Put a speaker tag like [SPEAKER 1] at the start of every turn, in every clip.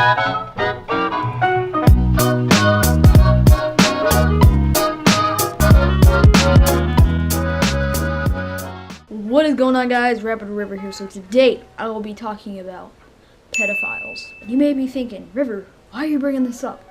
[SPEAKER 1] What is going on, guys? RapidRiverr here. So today I will be talking about pedophiles. You may be thinking, River, why are you bringing this up?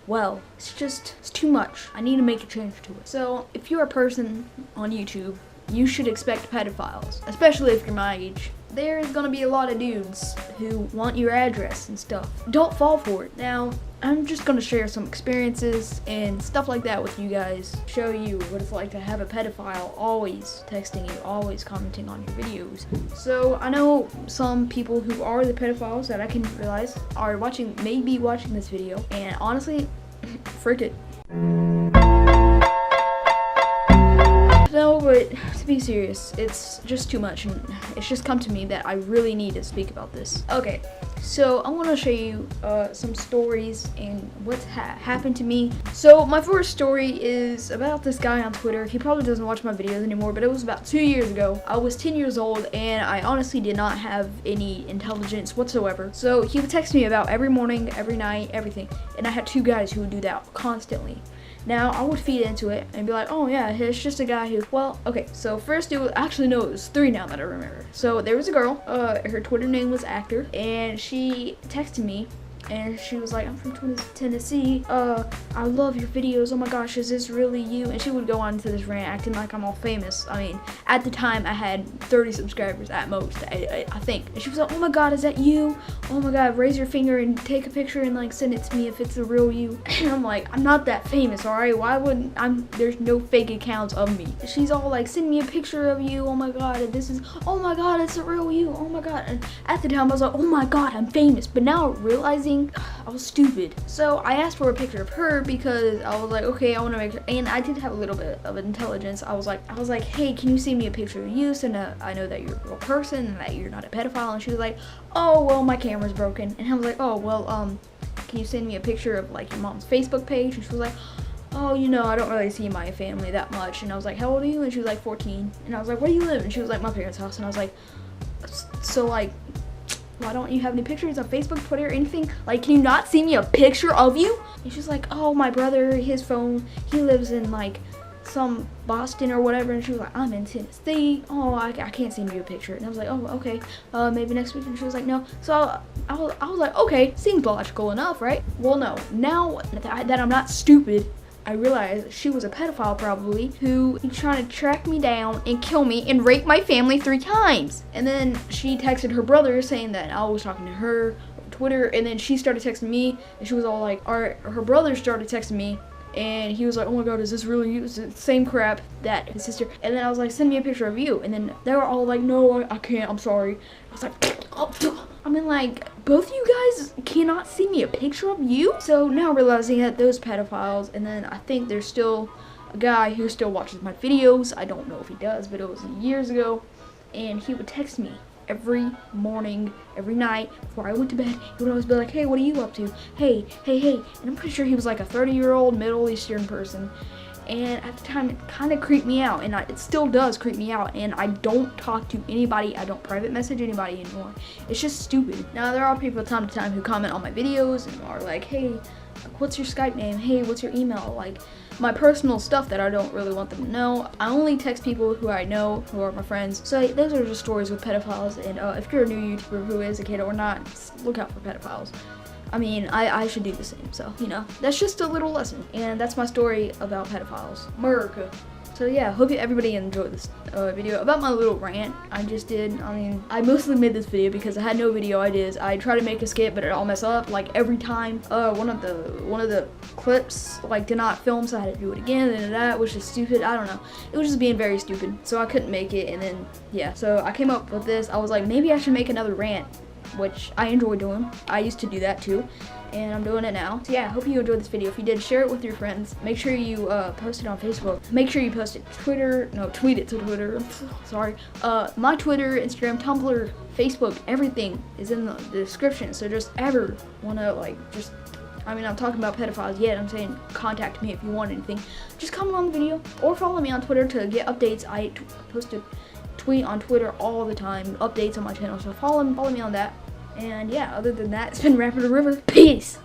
[SPEAKER 1] Well, it's too much. I need to make a change to it. So if you're a person on YouTube, you should expect pedophiles, especially if you're my age. There's gonna be a lot of dudes who want your address and stuff. Don't fall for it. Now, I'm just gonna share some experiences and stuff like that with you guys. Show you what it's like to have a pedophile always texting you, always commenting on your videos. So I know some people who are the pedophiles that I can realize are maybe watching this video, and honestly, frick it. No, but to be serious, it's just too much, and it's just come to me that I really need to speak about this. Okay, so I want to show you some stories and what's happened to me. So my first story is about this guy on Twitter. He probably doesn't watch my videos anymore, but it was about 2 years ago. I was 10 years old, and I honestly did not have any intelligence whatsoever. So he would text me about every morning, every night, everything, and I had two guys who would do that constantly. Now, I would feed into it and be like, oh yeah, it's just a guy who, well, okay, so first it was three now that I remember. So there was a girl, her Twitter name was Actor, and she texted me, and she was like, I'm from Tennessee, I love your videos, oh my gosh, is this really you? And she would go on to this rant acting like I'm all famous. I mean, at the time I had 30 subscribers at most, I think. And she was like, oh my god, is that you? Oh my god, raise your finger and take a picture and like send it to me if it's the real you. And I'm like, I'm not that famous, alright? Why wouldn't there's no fake accounts of me. And she's all like, send me a picture of you, oh my god, and oh my god, it's the real you, oh my god. And at the time I was like, oh my god, I'm famous. But now realizing I was stupid. So I asked for a picture of her because I was like, okay, I want to make sure, and I did have a little bit of intelligence. I was like, hey, can you send me a picture of you so I know that you're a real person and that you're not a pedophile? And she was like, oh, well, my camera's broken. And I was like, oh, well, can you send me a picture of like your mom's Facebook page? And she was like, oh, I don't really see my family that much. And I was like, how old are you? And she was like, 14. And I was like, where do you live? And she was like, my parents' house. And I was like, so like, why don't you have any pictures on Facebook, Twitter, or anything? Like, can you not see me a picture of you? And she's like, oh, my brother, his phone, he lives in like some Boston or whatever. And she was like, I'm in Tennessee. Oh, I can't send you a picture. And I was like, oh, okay, maybe next week. And she was like, no. So I was like, okay, seems logical enough, right? Well, no. Now that I'm not stupid, I realized she was a pedophile probably who was trying to track me down and kill me and rape my family 3 times. And then she texted her brother saying that I was talking to her on Twitter, and then she started texting me, and she was all like, her brother started texting me, and he was like, oh my god, is this really you? It's the same crap that his sister. And then I was like, send me a picture of you. And then they were all like, no, I can't, I'm sorry. I was like, oh. I mean, like, both of you guys cannot see me a picture of you? So now realizing that those pedophiles, and then I think there's still a guy who still watches my videos. I don't know if he does, but it was years ago. And he would text me every morning, every night, before I went to bed. He would always be like, hey, what are you up to? Hey. And I'm pretty sure he was like a 30-year-old Middle Eastern person. And at the time, it kind of creeped me out, and it still does creep me out, and I don't talk to anybody, I don't private message anybody anymore. It's just stupid. Now, there are people time to time who comment on my videos and are like, hey, what's your Skype name? Hey, what's your email? Like, my personal stuff that I don't really want them to know. I only text people who I know, who are my friends. So those are just stories with pedophiles, and if you're a new YouTuber who is a kid or not, look out for pedophiles. I mean, I should do the same, so, that's just a little lesson. And that's my story about pedophiles. America. So yeah, hope everybody enjoyed this video about my little rant I just did. I mean, I mostly made this video because I had no video ideas. I tried to make a skit, but it all messed up, like, every time. One of the clips, like, did not film, so I had to do it again, and that was just stupid. I don't know. It was just being very stupid, so I couldn't make it, and then, yeah. So I came up with this. I was like, maybe I should make another rant, which I enjoy doing. I used to do that too, and I'm doing it now. So yeah, I hope you enjoyed this video. If you did, share it with your friends. Make sure you post it on Facebook. Make sure you post it to Twitter. No, tweet it to Twitter. Sorry. My Twitter, Instagram, Tumblr, Facebook, everything is in the description. So just ever wanna I'm talking about pedophiles yet. I'm saying contact me if you want anything. Just comment on the video or follow me on Twitter to get updates. I post a tweet on Twitter all the time, updates on my channel. So follow me on that. And yeah, other than that, it's been RapidRiverr. Peace.